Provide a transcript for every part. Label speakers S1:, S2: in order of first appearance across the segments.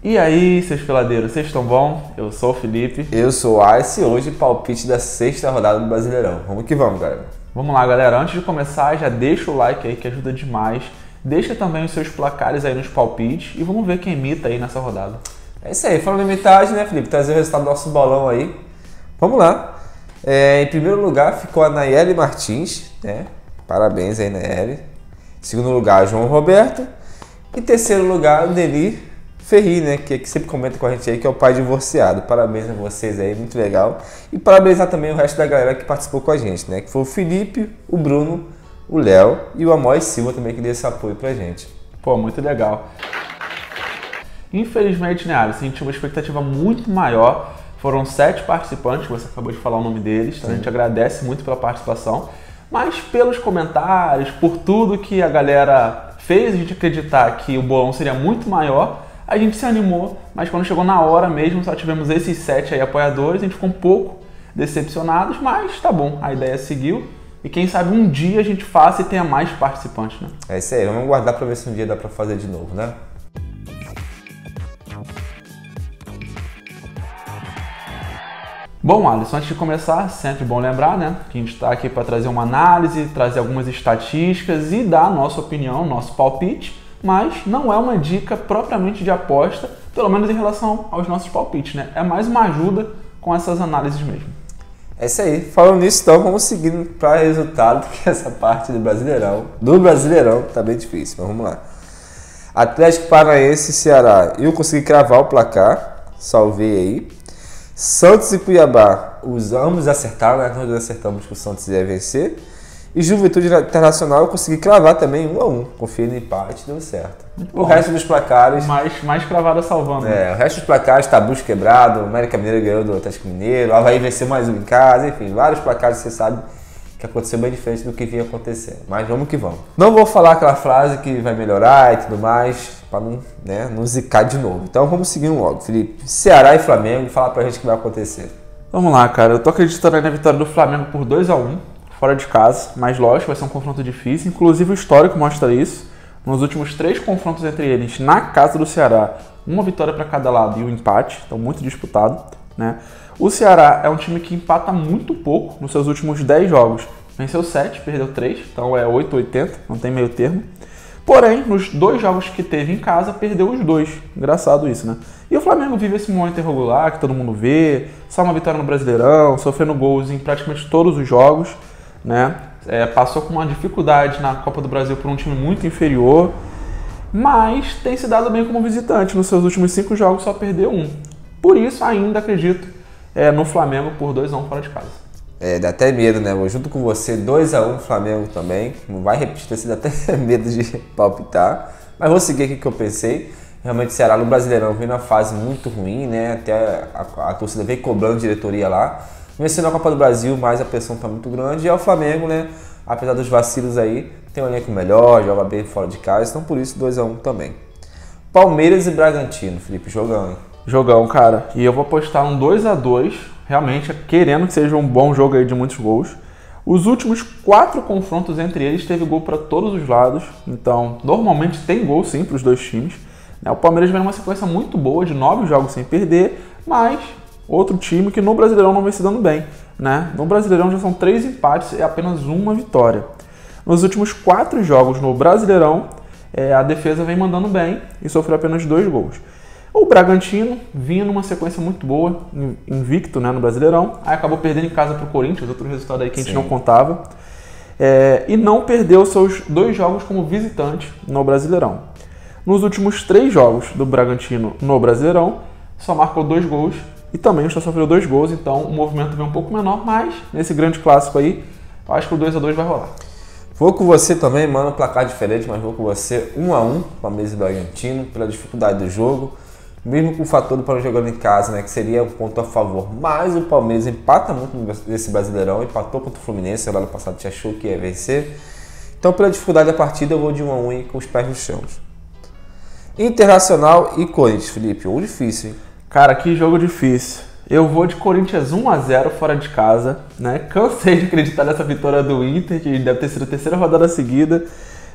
S1: E aí, seus peladeiros, vocês estão bom? Eu sou o Felipe.
S2: Eu sou o Ice e hoje palpite da sexta rodada do Brasileirão. Vamos que vamos, galera.
S1: Vamos lá, galera. Antes de começar, já deixa o like aí que ajuda demais. Deixa também os seus placares aí nos palpites e vamos ver quem imita aí nessa rodada.
S2: É isso aí, falando em imitagem, né, Felipe? Trazer o resultado do nosso bolão aí. Vamos lá. Em primeiro lugar ficou a Nayeli Martins, né? Parabéns aí, Nayeli. Em segundo lugar, João Roberto. Em terceiro lugar, o Deli Ferri, né? Que sempre comenta com a gente aí, que é o pai divorciado. Parabéns a vocês aí, muito legal. E parabenizar também o resto da galera que participou com a gente, né? Que foi o Felipe, o Bruno, o Léo e o Amós Silva também, que deu esse apoio pra gente.
S1: Pô, muito legal. Infelizmente, né, Alisson, a gente tinha uma expectativa muito maior. Foram 7 participantes, você acabou de falar o nome deles, então a gente agradece muito pela participação. Mas pelos comentários, por tudo que a galera fez a gente acreditar que o bolão seria muito maior, a gente se animou, mas quando chegou na hora mesmo, só tivemos esses 7 aí apoiadores, a gente ficou um pouco decepcionados, mas tá bom, a ideia seguiu. E quem sabe um dia a gente faça e tenha mais participantes, né?
S2: É isso aí, vamos aguardar pra ver se um dia dá pra fazer de novo, né?
S1: Bom, Alisson, antes de começar, sempre bom lembrar, né, que a gente está aqui para trazer uma análise, trazer algumas estatísticas e dar a nossa opinião, nosso palpite, mas não é uma dica propriamente de aposta, pelo menos em relação aos nossos palpites, né? É mais uma ajuda com essas análises mesmo.
S2: É isso aí. Falando nisso, então, vamos seguindo para resultado, que essa parte do Brasileirão tá bem difícil, mas vamos lá. Atlético Paranaense e Ceará, eu consegui cravar o placar, salvei aí. Santos e Cuiabá, os ambos acertaram, né? Nós acertamos que o Santos ia vencer. E Juventude Internacional eu consegui cravar também 1-1. Confiei no empate, deu certo. O resto dos placares...
S1: Mais cravada salvando.
S2: É, o resto dos placares, Tabus quebrado, América Mineiro ganhou do Atlético Mineiro, Avaí venceu mais um em casa, enfim, vários placares você sabe que aconteceu bem diferente do que vinha acontecendo. Mas vamos que vamos. Não vou falar aquela frase que vai melhorar e tudo mais, para não zicar de novo. Então vamos seguindo logo, Felipe. Ceará e Flamengo, fala pra gente o que vai acontecer.
S1: Vamos lá, cara. Eu tô acreditando aí na vitória do Flamengo por 2-1, fora de casa. Mas lógico, vai ser um confronto difícil. Inclusive o histórico mostra isso. Nos últimos 3 confrontos entre eles, na casa do Ceará, uma vitória para cada lado e um empate. Então muito disputado, né? O Ceará é um time que empata muito pouco nos seus últimos 10 jogos. Venceu 7, perdeu 3, então é 8-80, não tem meio termo. Porém, nos 2 jogos que teve em casa, perdeu os 2. Engraçado isso, né? E o Flamengo vive esse momento irregular, que todo mundo vê, só uma vitória no Brasileirão, sofrendo gols em praticamente todos os jogos, né? Passou com uma dificuldade na Copa do Brasil por um time muito inferior, mas tem se dado bem como visitante. Nos seus últimos 5 jogos só perdeu 1. Por isso, ainda acredito no Flamengo por 2-1 fora de casa.
S2: Dá até medo, né? Vou junto com você, 2-1 Flamengo também. Não vai repetir, dá até medo de palpitar. Mas vou seguir aqui o que eu pensei. Realmente o Ceará no Brasileirão veio na fase muito ruim, né? Até a torcida veio cobrando diretoria lá. Vencendo a Copa do Brasil, mas a pressão tá muito grande. E é o Flamengo, né? Apesar dos vacilos aí, tem um elenco melhor, joga bem fora de casa. Então por isso 2-1 também. Palmeiras e Bragantino, Felipe, jogão, hein?
S1: Jogão, cara. E eu vou apostar um 2-2, realmente querendo que seja um bom jogo aí de muitos gols. Os últimos 4 confrontos entre eles teve gol para todos os lados. Então, normalmente tem gol sim para os dois times. O Palmeiras vem numa sequência muito boa de 9 jogos sem perder, mas outro time que no Brasileirão não vem se dando bem, né? No Brasileirão já são 3 empates e apenas uma vitória. Nos últimos 4 jogos no Brasileirão, a defesa vem mandando bem e sofreu apenas 2 gols. O Bragantino vinha numa sequência muito boa, invicto, né, no Brasileirão, aí acabou perdendo em casa para o Corinthians, outro resultado aí que a gente não contava, e não perdeu seus 2 jogos como visitante no Brasileirão. Nos últimos 3 jogos do Bragantino no Brasileirão, só marcou 2 gols e também só sofreu 2 gols, então o movimento veio um pouco menor, mas nesse grande clássico aí, eu acho que o 2-2 vai rolar.
S2: Vou com você também, mano, placar diferente, mas vou com você 1-1, Palmeiras e Bragantino, pela dificuldade do jogo. Mesmo com o fator do Palmeiras jogando em casa, né, que seria um ponto a favor, mas o Palmeiras empata muito nesse Brasileirão, empatou contra o Fluminense, lá no passado te achou que ia vencer. Então, pela dificuldade da partida, eu vou de 1-1 e com os pés no chão. Internacional e Corinthians, Felipe, jogo difícil, hein?
S1: Cara, que jogo difícil. Eu vou de Corinthians 1-0 fora de casa, né? Cansei de acreditar nessa vitória do Inter, que deve ter sido a 3ª rodada seguida.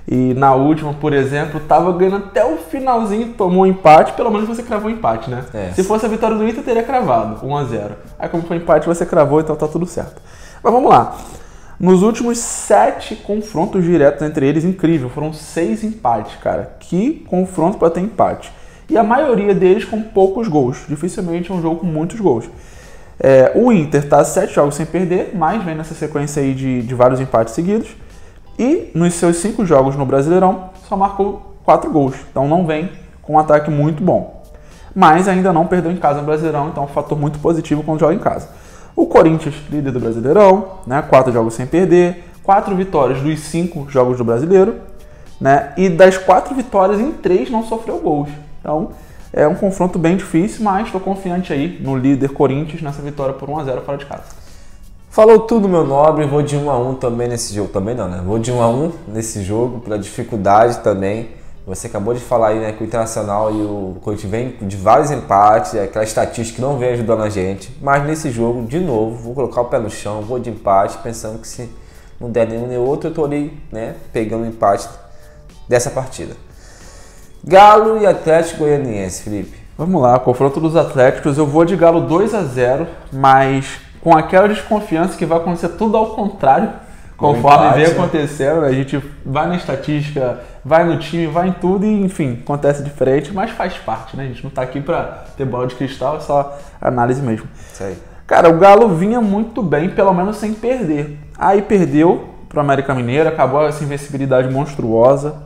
S1: E na última, por exemplo, tava ganhando até o finalzinho, tomou um empate, pelo menos você cravou um empate, né? Se fosse a vitória do Inter, teria cravado 1-0. Aí como foi empate, você cravou, então tá tudo certo. Mas vamos lá. Nos últimos 7 confrontos diretos entre eles, incrível, foram 6 empates, cara. Que confronto para ter empate. E a maioria deles com poucos gols. Dificilmente é um jogo com muitos gols. O Inter tá 7 jogos sem perder, mas vem nessa sequência aí de vários empates seguidos. E nos seus 5 jogos no Brasileirão, só marcou 4 gols. Então não vem com um ataque muito bom. Mas ainda não perdeu em casa no Brasileirão, então é um fator muito positivo quando joga em casa. O Corinthians, líder do Brasileirão, né, 4 jogos sem perder, 4 vitórias dos 5 jogos do Brasileiro, né, e das 4 vitórias, em 3 não sofreu gols. Então é um confronto bem difícil, mas estou confiante aí no líder Corinthians nessa vitória por 1-0 fora de casa.
S2: Falou tudo, meu nobre. Vou de 1-1 também nesse jogo. Também não, né? Vou de 1-1 nesse jogo, pela dificuldade também. Você acabou de falar aí, né, que o Internacional e o Corinthians vem de vários empates, aquela estatística que não vem ajudando a gente. Mas nesse jogo, de novo, vou colocar o pé no chão, vou de empate, pensando que se não der nenhum nem outro, eu tô ali, né, pegando o empate dessa partida. Galo e Atlético Goianiense, Felipe.
S1: Vamos lá, confronto dos Atléticos. Eu vou de Galo 2-0, mas com aquela desconfiança que vai acontecer tudo ao contrário, conforme vem acontecendo. A gente vai na estatística, vai no time, vai em tudo e, enfim, acontece diferente, mas faz parte, né? A gente não tá aqui pra ter bola de cristal, é só análise mesmo.
S2: Isso aí.
S1: Cara, o Galo vinha muito bem, pelo menos sem perder. Aí perdeu pro América Mineiro, acabou essa invencibilidade monstruosa.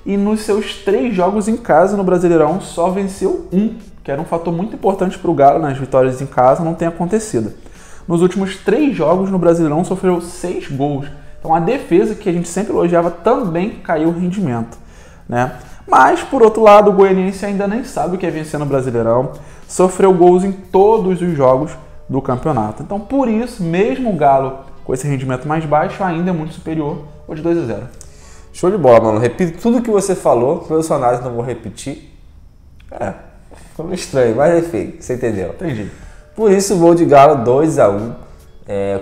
S1: E nos seus 3 jogos em casa no Brasileirão só venceu 1, que era um fator muito importante para o Galo nas vitórias em casa, não tem acontecido. Nos últimos 3 jogos no Brasileirão sofreu 6 gols. Então a defesa, que a gente sempre elogiava, também caiu o rendimento, né? Mas, por outro lado, o Goianiense ainda nem sabe o que é vencer no Brasileirão. Sofreu gols em todos os jogos do campeonato. Então, por isso, mesmo o Galo com esse rendimento mais baixo, ainda é muito superior ao de 2-0.
S2: Show de bola, mano. Repito tudo que você falou, pelo sua análise não vou repetir. Ficou meio estranho, mas enfim, você entendeu.
S1: Entendi.
S2: Por isso, vou de Galo 2-1.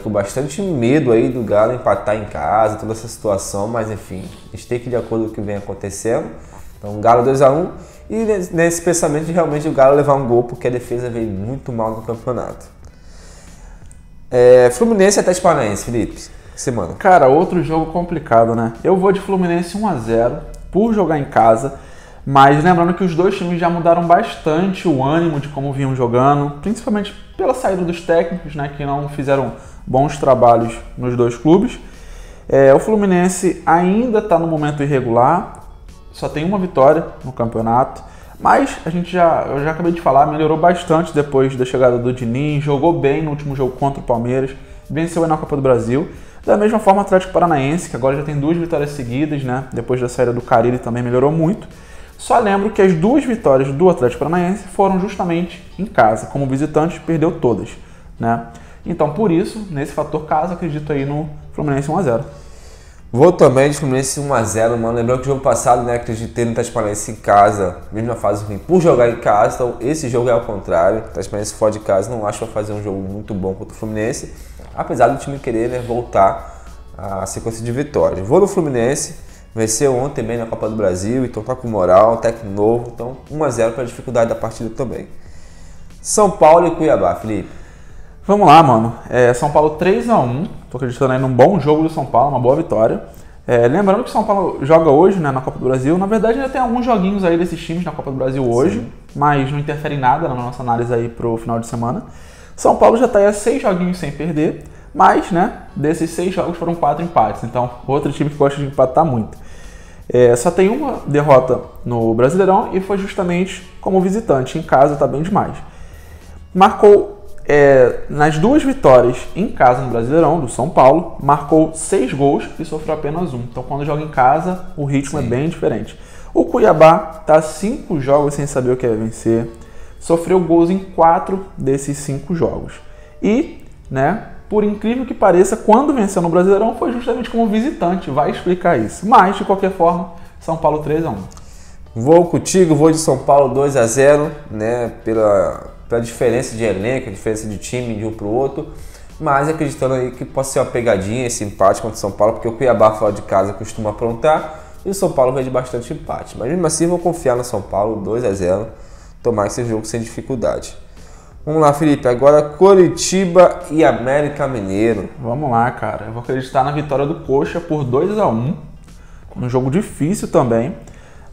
S2: Com bastante medo aí do Galo empatar em casa, toda essa situação, mas enfim, a gente tem que ir de acordo com o que vem acontecendo. Então, Galo 2-1. E nesse pensamento de realmente o Galo levar um gol, porque a defesa veio muito mal no campeonato. Fluminense e Atlético Paranaense, Felipe. Semana.
S1: Cara, outro jogo complicado, né? Eu vou de Fluminense 1-0 por jogar em casa, mas lembrando que os dois times já mudaram bastante o ânimo de como vinham jogando, principalmente pela saída dos técnicos, né, que não fizeram bons trabalhos nos dois clubes. O Fluminense ainda está no momento irregular, só tem uma vitória no campeonato, mas eu já acabei de falar, melhorou bastante depois da chegada do Diniz, jogou bem no último jogo contra o Palmeiras, venceu na Copa do Brasil. Da mesma forma, o Atlético Paranaense, que agora já tem 2 vitórias seguidas, né? Depois da saída do Carille também melhorou muito. Só lembro que as 2 vitórias do Atlético Paranaense foram justamente em casa. Como visitante, perdeu todas, né? Então, por isso, nesse fator casa, acredito aí no Fluminense 1-0.
S2: Vou também de Fluminense 1-0, mano. Lembrando que o jogo passado, né, acreditei no Atlético Paranaense em casa, mesmo na fase ruim, por jogar em casa. Então, esse jogo é ao contrário. O Atlético Paranaense fora de casa, não acho que vai fazer um jogo muito bom contra o Fluminense, apesar do time querer, né, voltar à sequência de vitórias. Vou no Fluminense, venceu ontem bem na Copa do Brasil, então tá com moral, técnico novo, então 1-0 para a dificuldade da partida também. São Paulo e Cuiabá, Felipe.
S1: Vamos lá, mano. São Paulo 3-1, tô acreditando aí num bom jogo do São Paulo, uma boa vitória. Lembrando que o São Paulo joga hoje, né, na Copa do Brasil. Na verdade, ainda tem alguns joguinhos aí desses times na Copa do Brasil hoje, sim, mas não interfere em nada na nossa análise aí pro final de semana. São Paulo já está aí a 6 joguinhos sem perder, mas, né, desses 6 jogos foram 4 empates. Então, outro time que gosta de empatar muito. Só tem uma derrota no Brasileirão e foi justamente como visitante. Em casa está bem demais. Marcou nas 2 vitórias em casa no Brasileirão, do São Paulo, marcou 6 gols e sofreu apenas 1. Então, quando joga em casa, o ritmo é bem diferente. O Cuiabá está 5 jogos sem saber o que é vencer. Sofreu gols em 4 desses 5 jogos. E, né, por incrível que pareça, quando venceu no Brasileirão foi justamente como visitante. Vai explicar isso. Mas, de qualquer forma, São Paulo 3-1.
S2: Vou contigo, vou de São Paulo 2-0, né, pela diferença de elenco, a diferença de time de um para o outro. Mas acreditando aí que pode ser uma pegadinha esse empate contra o São Paulo, porque o Cuiabá fora de casa costuma aprontar. e o São Paulo veio de bastante empate. Mas mesmo assim, vou confiar no São Paulo, 2-0, tomar esse jogo sem dificuldade. Vamos lá, Felipe, agora Coritiba e América Mineiro.
S1: Vamos lá, cara. Eu vou acreditar na vitória do Coxa por 2-1. Um jogo difícil também,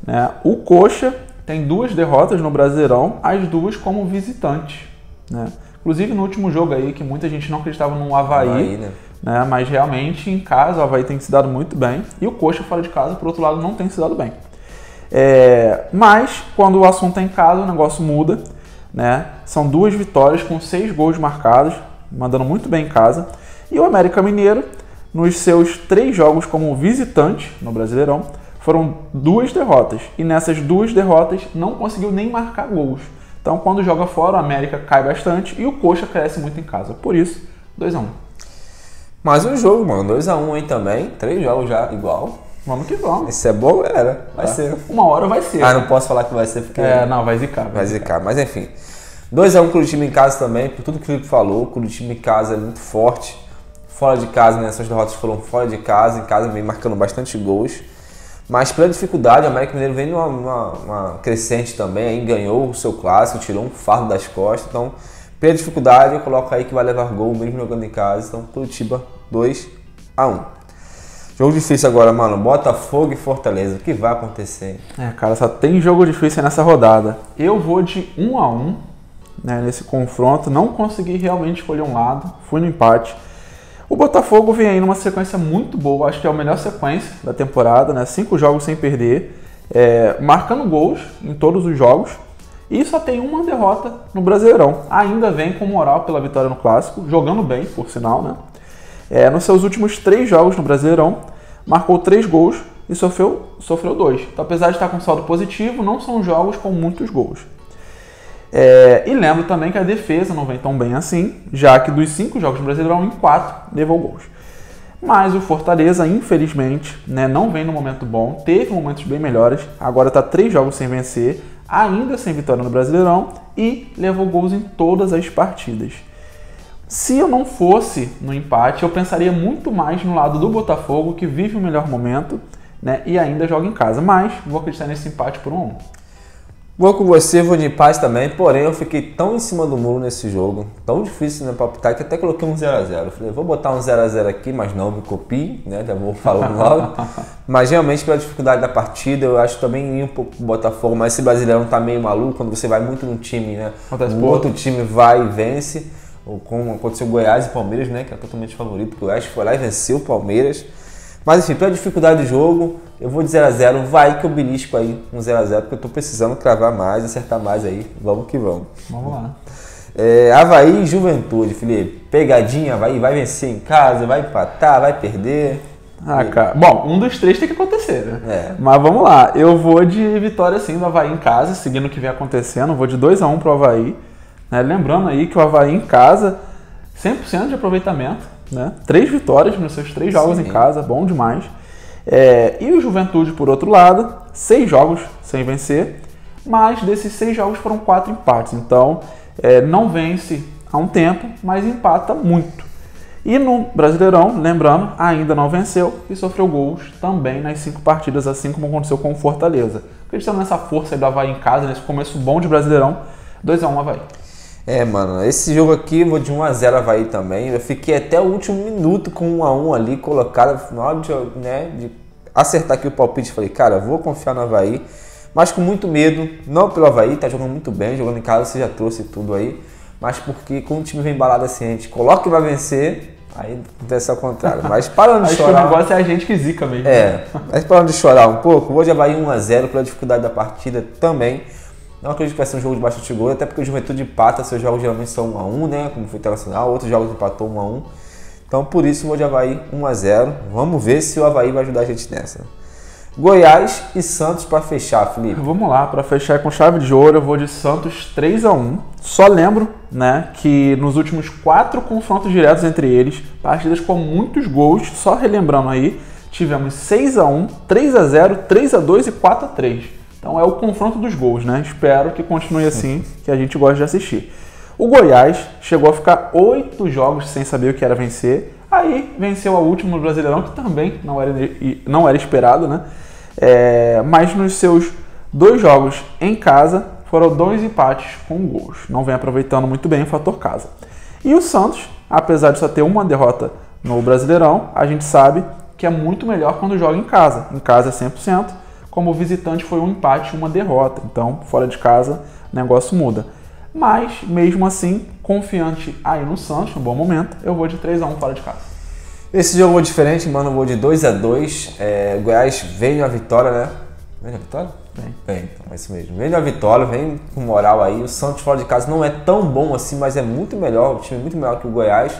S1: né? O Coxa tem 2 derrotas no Brasileirão, as 2 como visitante, né? Inclusive no último jogo aí, que muita gente não acreditava no Avaí, né? Mas realmente em casa o Avaí tem se dado muito bem e o Coxa fora de casa, por outro lado, não tem se dado bem. Mas quando o assunto é em casa, o negócio muda, né? São 2 vitórias com 6 gols marcados, mandando muito bem em casa. E o América Mineiro, nos seus 3 jogos como visitante no Brasileirão, foram 2 derrotas. E nessas 2 derrotas não conseguiu nem marcar gols. Então quando joga fora, o América cai bastante e o Coxa cresce muito em casa. Por isso, 2-1.
S2: Mais um jogo, mano. 2-1 aí também. 3 jogos já igual.
S1: Vamos que vamos.
S2: Isso é bom, galera. Vai ser.
S1: Uma hora vai ser.
S2: Ah, não posso falar que vai ser porque...
S1: não, vai zicar.
S2: Vai zicar. Mas enfim. 2-1 Curitiba em casa também, por tudo que o Felipe falou. Curitiba em casa é muito forte. Fora de casa, né? Essas derrotas foram fora de casa. Em casa vem marcando bastante gols. Mas pela dificuldade, o América Mineiro vem numa crescente também. Aí ganhou o seu clássico, tirou um fardo das costas. Então, pela dificuldade, eu coloco aí que vai levar gol mesmo jogando em casa. Então, Curitiba 2-1. Jogo difícil agora, mano. Botafogo e Fortaleza. O que vai acontecer?
S1: Cara, só tem jogo difícil nessa rodada. Eu vou de 1-1, né, nesse confronto. Não consegui realmente escolher um lado. Fui no empate. O Botafogo vem aí numa sequência muito boa. Acho que é a melhor sequência da temporada, né? 5 jogos sem perder. Marcando gols em todos os jogos. E só tem uma derrota no Brasileirão. Ainda vem com moral pela vitória no Clássico. Jogando bem, por sinal, né? Nos seus últimos 3 jogos no Brasileirão, marcou 3 gols e sofreu 2. Então, apesar de estar com saldo positivo, não são jogos com muitos gols. E lembro também que a defesa não vem tão bem assim, já que dos 5 jogos no Brasileirão, em 4 levou gols. Mas o Fortaleza, infelizmente, né, não vem no momento bom, teve momentos bem melhores, agora está 3 jogos sem vencer, ainda sem vitória no Brasileirão e levou gols em todas as partidas. Se eu não fosse no empate, eu pensaria muito mais no lado do Botafogo, que vive o melhor momento, né, e ainda joga em casa. Mas vou acreditar nesse empate por 1-1.
S2: Vou com você, vou de empate também, porém eu fiquei tão em cima do muro nesse jogo, tão difícil, né, palpitar, que até coloquei um 0-0. Falei, vou botar um 0-0 aqui, mas não me copie, né, já vou falando logo. Mas realmente pela dificuldade da partida, eu acho também ir um pouco pro Botafogo, mas esse Brasileirão tá meio maluco, quando você vai muito num time, né, o outro time vai e vence. Ou como aconteceu Goiás e Palmeiras, né, que é totalmente favorito, porque o Oeste foi lá e venceu o Palmeiras. Mas enfim, pela dificuldade do jogo, eu vou de 0-0, vai que eu belisco aí um 0-0, porque eu tô precisando cravar mais, acertar mais aí, vamos que vamos.
S1: Vamos lá.
S2: Avaí e Juventude, Felipe, pegadinha, vai vencer em casa, vai empatar, vai perder.
S1: Cara, bom, um dos 3 tem que acontecer, né? Mas vamos lá, eu vou de vitória sim do Avaí em casa, seguindo o que vem acontecendo, vou de 2-1 pro Avaí. Lembrando aí que o Avaí em casa, 100% de aproveitamento, né? 3 vitórias nos seus 3 jogos em casa, bom demais. E o Juventude, por outro lado, 6 jogos sem vencer, mas desses 6 jogos foram 4 empates. Então, não vence há um tempo, mas empata muito. E no Brasileirão, lembrando, ainda não venceu e sofreu gols também nas 5 partidas, assim como aconteceu com o Fortaleza. Acreditando nessa força aí do Avaí em casa, nesse começo bom de Brasileirão, 2-1 Avaí.
S2: Mano, esse jogo aqui eu vou de 1-0 Avaí também. Eu fiquei até o último minuto com 1-1 ali colocado. Na hora de acertar aqui o palpite, falei, cara, vou confiar no Avaí, mas com muito medo, não pelo Avaí, tá jogando muito bem, jogando em casa, você já trouxe tudo aí, mas porque quando o time vem embalado assim, a gente coloca que vai vencer, aí acontece ao contrário. Mas parando de chorar...
S1: Acho que o negócio é a gente que zica mesmo.
S2: Mas parando de chorar um pouco, vou de Avaí 1-0 pela dificuldade da partida também. Não acredito que vai ser um jogo de bastante gol, até porque o Juventude empata, seus jogos geralmente são 1-1, né? Como foi Internacional, outros jogos empatou 1-1. Então por isso vou de Avaí 1-0. Vamos ver se o Avaí vai ajudar a gente nessa. Goiás e Santos para fechar, Felipe.
S1: Vamos lá, para fechar com chave de ouro, eu vou de Santos 3-1. Só lembro, né, que nos últimos 4 confrontos diretos entre eles, partidas com muitos gols, só relembrando aí, tivemos 6-1, 3-0, 3-2 e 4-3. Então é o confronto dos gols, né? Espero que continue assim, que a gente gosta de assistir. O Goiás chegou a ficar 8 jogos sem saber o que era vencer. Aí venceu a última no Brasileirão, que também não era esperado, né? Mas nos seus 2 jogos em casa, foram 2 empates com gols. Não vem aproveitando muito bem o fator casa. E o Santos, apesar de só ter uma derrota no Brasileirão, a gente sabe que é muito melhor quando joga em casa. Em casa é 100%, como visitante foi um empate e uma derrota. Então, fora de casa, o negócio muda. Mas, mesmo assim, confiante aí no Santos, no bom momento, eu vou de 3-1 fora de casa.
S2: Esse jogo foi diferente, mano, eu vou de 2-2. Goiás veio a vitória, né? Vem a vitória? Vem, então é isso mesmo. Vem a vitória, vem com moral aí. O Santos fora de casa não é tão bom assim, mas é muito melhor. O time é muito melhor que o Goiás.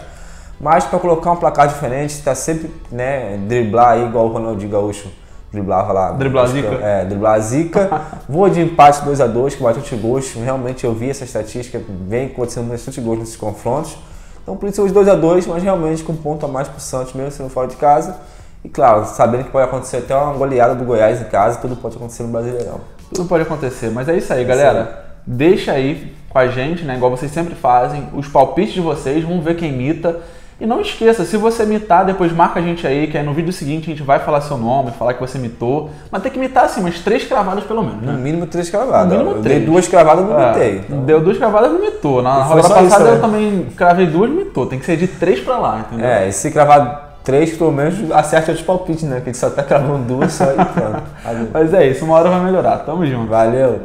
S2: Mas para colocar um placar diferente, tá sempre, né, driblar aí, igual o Ronaldinho Gaúcho driblava lá.
S1: Driblar a zica?
S2: Driblar a zica. Vou de empate 2-2, com bastante gols. Realmente eu vi essa estatística, vem acontecendo bastante gols nesses confrontos. Então por isso eu vou de 2-2, mas realmente com um ponto a mais pro Santos, mesmo sendo fora de casa. E claro, sabendo que pode acontecer até uma goleada do Goiás em casa, tudo pode acontecer no Brasileirão.
S1: Tudo pode acontecer, mas é isso aí, galera. Deixa aí com a gente, né, igual vocês sempre fazem, os palpites de vocês, vamos ver quem imita. E não esqueça, se você imitar, depois marca a gente aí, que aí no vídeo seguinte a gente vai falar seu nome, falar que você imitou. Mas tem que imitar assim, umas 3 cravadas pelo menos, né?
S2: No mínimo 3 cravadas.
S1: No mínimo 3.
S2: Dei 2 cravadas e não imitei.
S1: Então. Deu 2 cravadas e não imitou. Na rodada passada eu também cravei 2 e imitou. Tem que ser de 3 pra lá, entendeu?
S2: E se cravar 3, pelo menos acerte outros palpites, né? Que a gente só tá cravando 2 só e pronto.
S1: Mas é isso, uma hora vai melhorar. Tamo junto.
S2: Valeu.